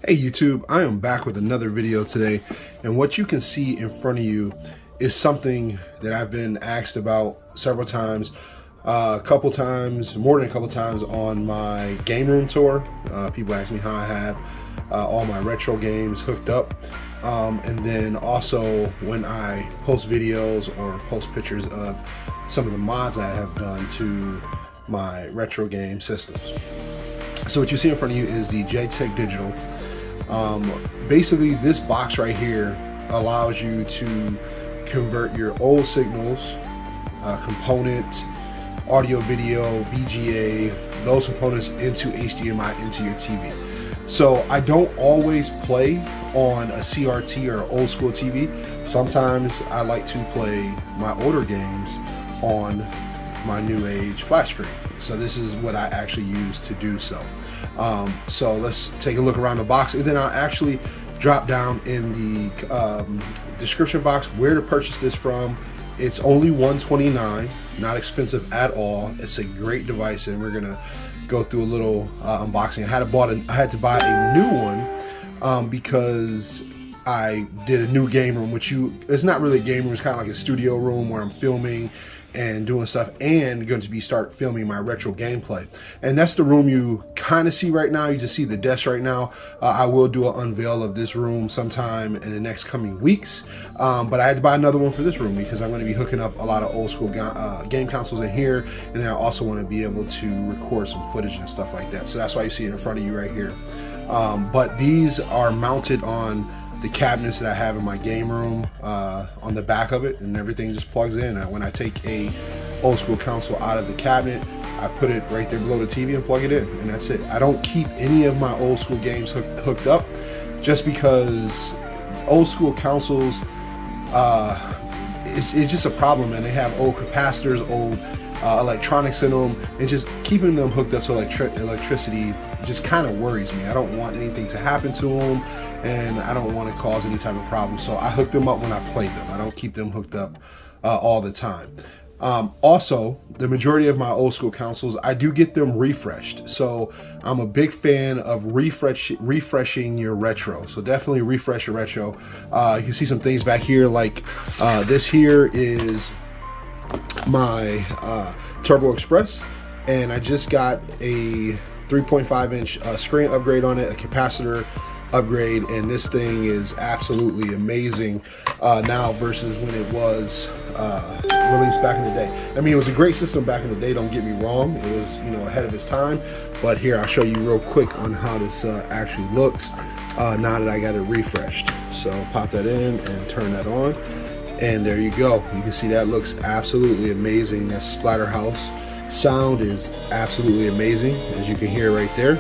Hey YouTube, I am back with another video today, and what you can see in front of you is something that I've been asked about several times, more than a couple times on my game room tour. People ask me how I have all my retro games hooked up, and then also when I post videos or post pictures of some of the mods I have done to my retro game systems. So what you see in front of you is the JTech Digital. Basically this box right here allows you to convert your old signals, component, audio, video, VGA, those components into HDMI into your TV. So I don't always play on a CRT or old school TV. Sometimes I like to play my older games on my new age flat screen. So this is what I actually use to do so. So let's take a look around the box, and then I'll actually drop down in the description box where to purchase this from. It's only $129, not expensive at all. It's a great device, and we're gonna go through a little unboxing. I had to buy a new one because I did a new game room, it's not really a game room, it's kind of like a studio room where I'm filming and doing stuff, and going to start filming my retro gameplay. And that's the room you kind of see right now. You just see the desk right now. I will do an unveil of this room sometime in the next coming weeks, but I had to buy another one for this room because I'm going to be hooking up a lot of old school game consoles in here, and then I also want to be able to record some footage and stuff like that. So that's why you see it in front of you right here. But these are mounted on the cabinets that I have in my game room, on the back of it, and everything just plugs in. When I take a old school console out of the cabinet, I put it right there below the TV and plug it in, and that's it. I don't keep any of my old school games hooked up, just because old school consoles, it's just a problem, and they have old capacitors, old electronics in them, and just keeping them hooked up to electricity just kind of worries me. I don't want anything to happen to them, and I don't want to cause any type of problem. So I hook them up when I play them. I don't keep them hooked up all the time. Also, the majority of my old school consoles, I do get them refreshed. So I'm a big fan of refreshing your retro. So definitely refresh your retro. You can see some things back here, like this here is my Turbo Express, and I just got a 3.5-inch screen upgrade on it, a capacitor upgrade, and this thing is absolutely amazing now versus when it was released back in the day. I mean, it was a great system back in the day, don't get me wrong. It was, ahead of its time. But here, I'll show you real quick on how this actually looks now that I got it refreshed. So pop that in and turn that on, and there you go. You can see that looks absolutely amazing. That Splatterhouse sound is absolutely amazing, as you can hear right there.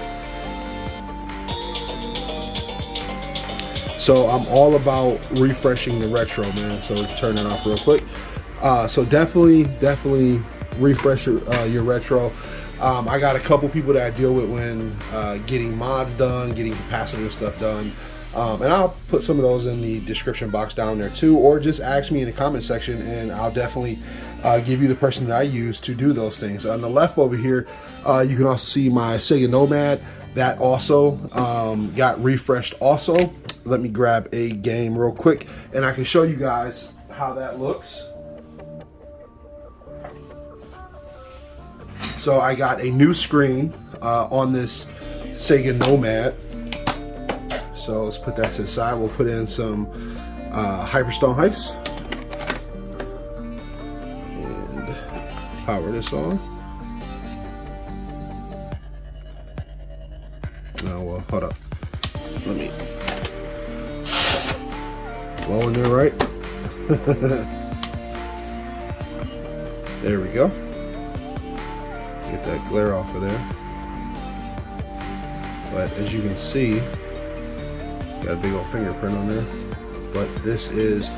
So I'm all about refreshing the retro, man. So turn that off real quick. So definitely refresh your retro. I got a couple people that I deal with when getting mods done, getting capacitor stuff done. And I'll put some of those in the description box down there too, or just ask me in the comment section, and I'll definitely give you the person that I use to do those things. On the left over here, you can also see my Sega Nomad. That also got refreshed also. Let me grab a game real quick, and I can show you guys how that looks. So I got a new screen on this Sega Nomad. So let's put that to the side. We'll put in some Hyperstone Heist and power this on. Oh, well, hold up. Let me blow in there, right? There we go. Get that glare off of there. But as you can see, got a big old fingerprint on there. But this is,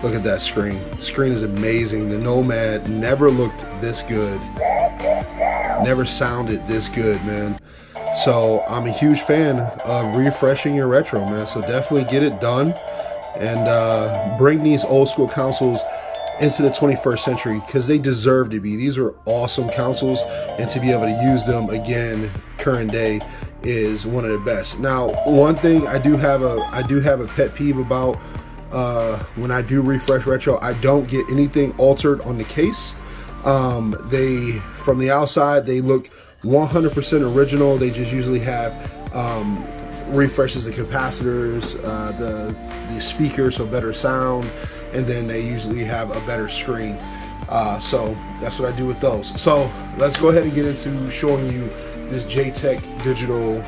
look at that screen. The screen is amazing. The Nomad never looked this good. Never sounded this good, man. So I'm a huge fan of refreshing your retro, man. So definitely get it done, and bring these old school consoles into the 21st century, because they deserve to be. These are awesome consoles, and to be able to use them again current day is one of the best. Now, one thing I do have a pet peeve about when I do refresh retro, I don't get anything altered on the case. They, from the outside, they look 100% original. They just usually have refreshes the capacitors, the speakers, so better sound, and then they usually have a better screen. So that's what I do with those. So let's go ahead and get into showing you this JTech digital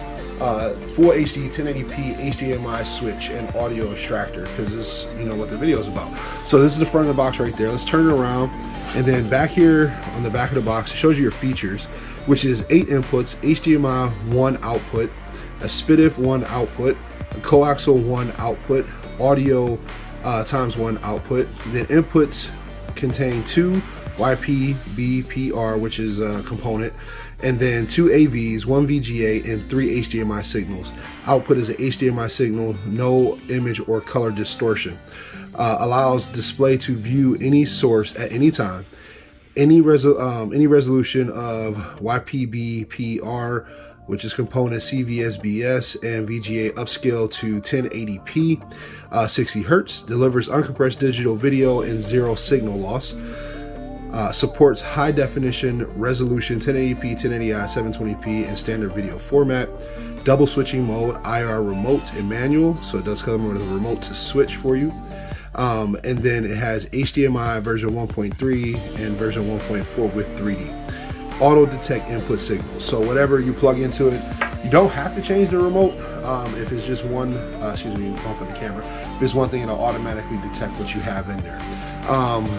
full HD 1080p HDMI switch and audio extractor, because this, you know, what the video is about. So this is the front of the box right there. Let's turn it around, and then back here on the back of the box, it shows you your features, which is 8 inputs, HDMI 1 output, a SPDIF 1 output, a coaxial 1 output, audio times 1 output. Then inputs contain 2 Ypbpr, which is a component, and then 2 AVs, 1 VGA, and 3 HDMI signals. Output is an HDMI signal, no image or color distortion. Allows display to view any source at any time. Any resolution of Ypbpr, which is component CVSBS, and VGA upscale to 1080p, 60 Hertz, delivers uncompressed digital video and 0 signal loss. Supports high definition resolution 1080p, 1080i, 720p, and standard video format. Double switching mode, IR remote and manual, so it does come with a remote to switch for you. And then it has HDMI version 1.3 and version 1.4 with 3D. Auto detect input signals, so whatever you plug into it, you don't have to change the remote. If it's just one, excuse me, bumping the camera. If it's one thing, it'll automatically detect what you have in there.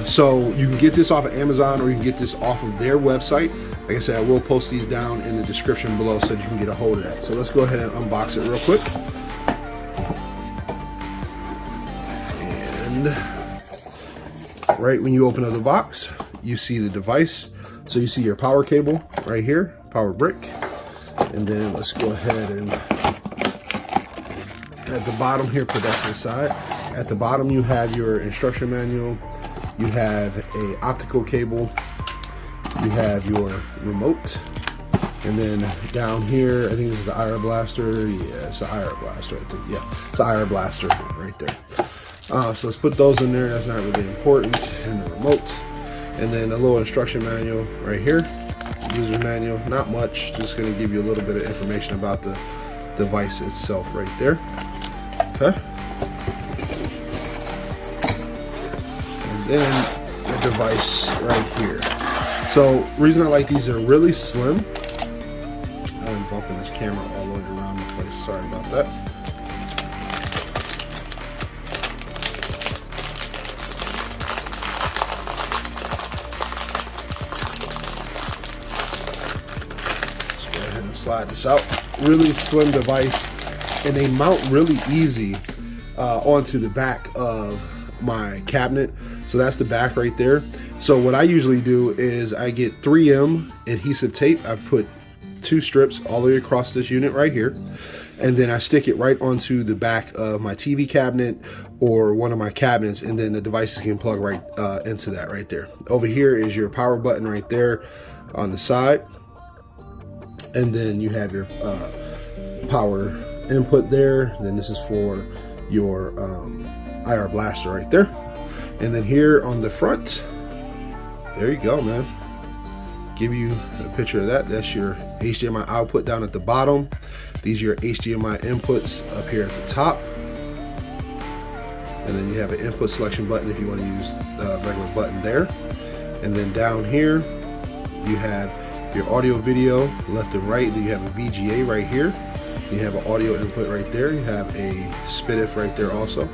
So you can get this off of Amazon, or you can get this off of their website. Like I said, I will post these down in the description below so that you can get a hold of that. So let's go ahead and unbox it real quick. And right when you open up the box, you see the device. So you see your power cable right here, power brick. And then let's go ahead and at the bottom here, put that to the side. At the bottom, you have your instruction manual. You have a optical cable. You have your remote. And then down here, I think this is the IR blaster. Yeah, it's the IR blaster, I think. Yeah, it's the IR blaster right there. So let's put those in there. That's not really important. And the remote. And then a little instruction manual right here. User manual, not much. Just gonna give you a little bit of information about the device itself right there. Okay. And then the device right here. So reason I like these, are really slim. I'm bumping this camera all the way around the place. Sorry about that. Let's go ahead and slide this out. Really slim device, and they mount really easy onto the back of my cabinet. So that's the back right there. So what I usually do is I get 3M adhesive tape. I put 2 strips all the way across this unit right here, and then I stick it right onto the back of my TV cabinet or one of my cabinets, and then the devices can plug right into that right there. Over here is your power button right there on the side, and then you have your power input there. Then this is for your IR blaster right there. And then here on the front, there you go, man. Give you a picture of that. That's your HDMI output down at the bottom. These are your HDMI inputs up here at the top. And then you have an input selection button if you want to use the regular button there. And then down here, you have your audio video left and right. Then you have a VGA right here. You have an audio input right there. You have a SPDIF right there also.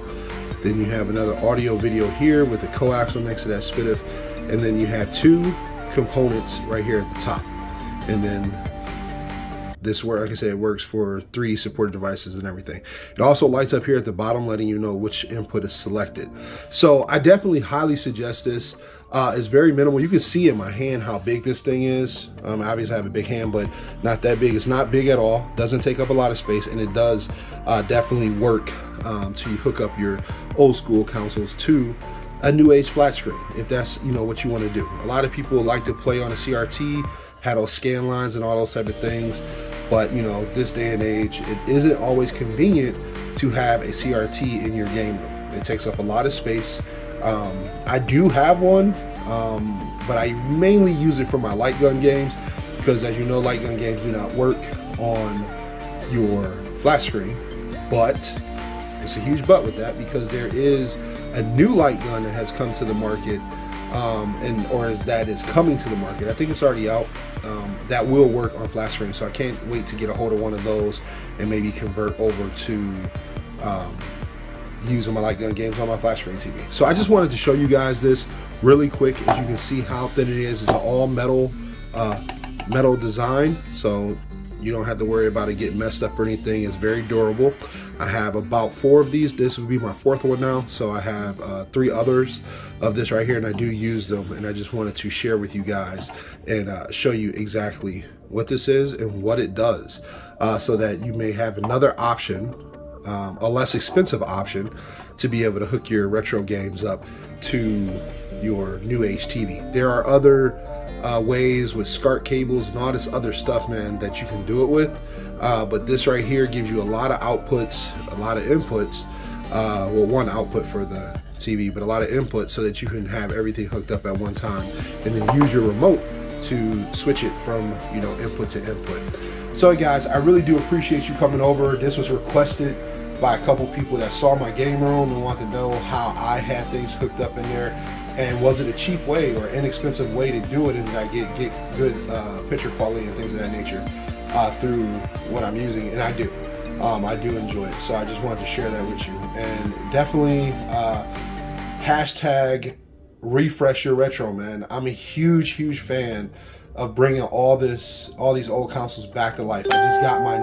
Then you have another audio video here with a coaxial next to that SPDIF. And then you have 2 components right here at the top. And then this works, like I said, it works for 3D supported devices and everything. It also lights up here at the bottom, letting you know which input is selected. So I definitely highly suggest this. It's very minimal. You can see in my hand how big this thing is. Obviously I have a big hand, but not that big. It's not big at all. Doesn't take up a lot of space, and it does definitely work to hook up your old school consoles to a new age flat screen, if that's, you know, what you want to do. A lot of people like to play on a CRT, had those scan lines and all those type of things. But you know, this day and age, it isn't always convenient to have a CRT in your game room. It takes up a lot of space. I do have one, but I mainly use it for my light gun games, because as you know, light gun games do not work on your flat screen. But it's a huge but with that, because there is a new light gun that has come to the market, that is coming to the market. I think it's already out. That will work on flat screen, so I can't wait to get a hold of one of those and maybe convert over to using my light gun games on my flat screen TV. So I just wanted to show you guys this really quick. As you can see how thin it is. It's an all metal design, so you don't have to worry about it getting messed up or anything. It's very durable. I have about 4 of these. This would be my 4th one now, so I have 3 others of this right here, and I do use them, and I just wanted to share with you guys and show you exactly what this is and what it does, so that you may have another option, a less expensive option, to be able to hook your retro games up to your new HTV. There are other ways with SCART cables and all this other stuff, man, that you can do it with, but this right here gives you a lot of outputs, a lot of inputs, well, one output for the TV, but a lot of inputs, so that you can have everything hooked up at one time and then use your remote to switch it from, you know, input to input. So guys, I really do appreciate you coming over. This was requested by a couple people that saw my game room and wanted to know how I had things hooked up in there, and was it a cheap way or inexpensive way to do it, and did I get good picture quality and things of that nature through what I'm using. And I do enjoy it, so I just wanted to share that with you. And definitely hashtag refresh your retro, man. I'm a huge fan of bringing all these old consoles back to life. I just got my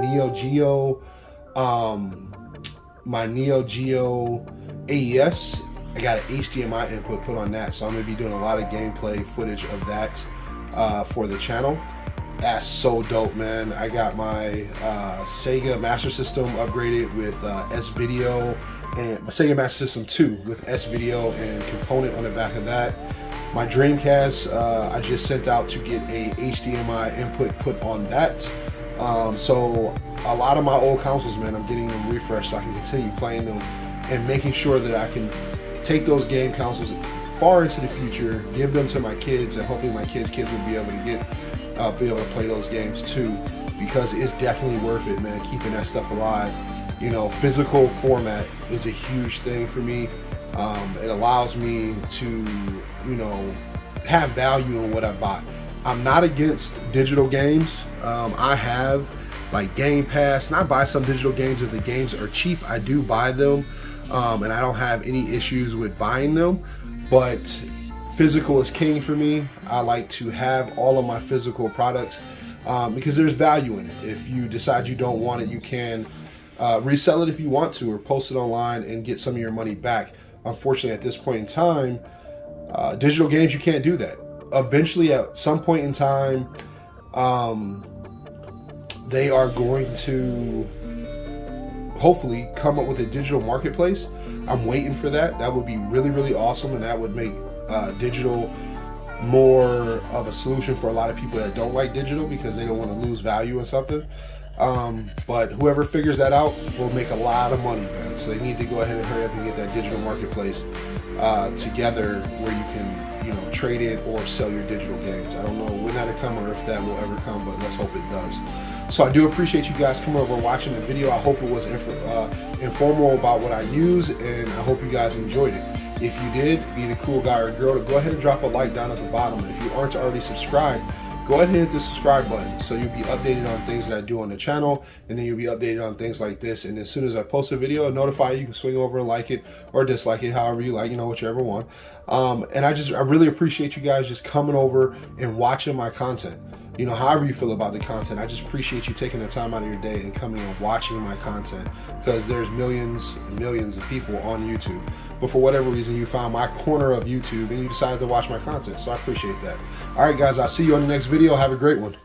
Neo Geo AES. I got an HDMI input put on that, so I'm gonna be doing a lot of gameplay footage of that for the channel. That's so dope, man. I got my Sega Master System upgraded with S-Video, and my Sega Master System 2 with S-Video and component on the back of that. My Dreamcast, I just sent out to get a HDMI input put on that. So a lot of my old consoles, man, I'm getting them refreshed so I can continue playing them and making sure that I can take those game consoles far into the future, give them to my kids, and hopefully my kids will be able to play those games too, because it's definitely worth it, man, keeping that stuff alive. You know, physical format is a huge thing for me. It allows me to, you know, have value in what I bought. I'm not against digital games. I have like Game Pass, and I buy some digital games. If the games are cheap, I do buy them, and I don't have any issues with buying them. But physical is king for me. I like to have all of my physical products because there's value in it. If you decide you don't want it, you can resell it if you want to, or post it online and get some of your money back. Unfortunately, at this point in time, digital games, you can't do that. Eventually, at some point in time, they are going to hopefully come up with a digital marketplace. I'm waiting for that. That would be really awesome, and that would make digital more of a solution for a lot of people that don't like digital because they don't want to lose value in something. But whoever figures that out will make a lot of money, man. So they need to go ahead and hurry up and get that digital marketplace together, where you can, you know, trade in or sell your digital games. I don't know when that'll come or if that will ever come, but let's hope it does. So I do appreciate you guys coming over and watching the video. I hope it was informal about what I use, and I hope you guys enjoyed it. If you did, be the cool guy or girl to go ahead and drop a like down at the bottom. And if you aren't already subscribed, go ahead and hit the subscribe button so you'll be updated on things that I do on the channel, and then you'll be updated on things like this. And as soon as I post a video, it'll notify you. You can swing over and like it or dislike it, however you like, you know, whichever one. And I really appreciate you guys just coming over and watching my content. You know, however you feel about the content, I just appreciate you taking the time out of your day and coming and watching my content, because there's millions and millions of people on YouTube. But for whatever reason, you found my corner of YouTube and you decided to watch my content. So I appreciate that. All right, guys, I'll see you on the next video. Have a great one.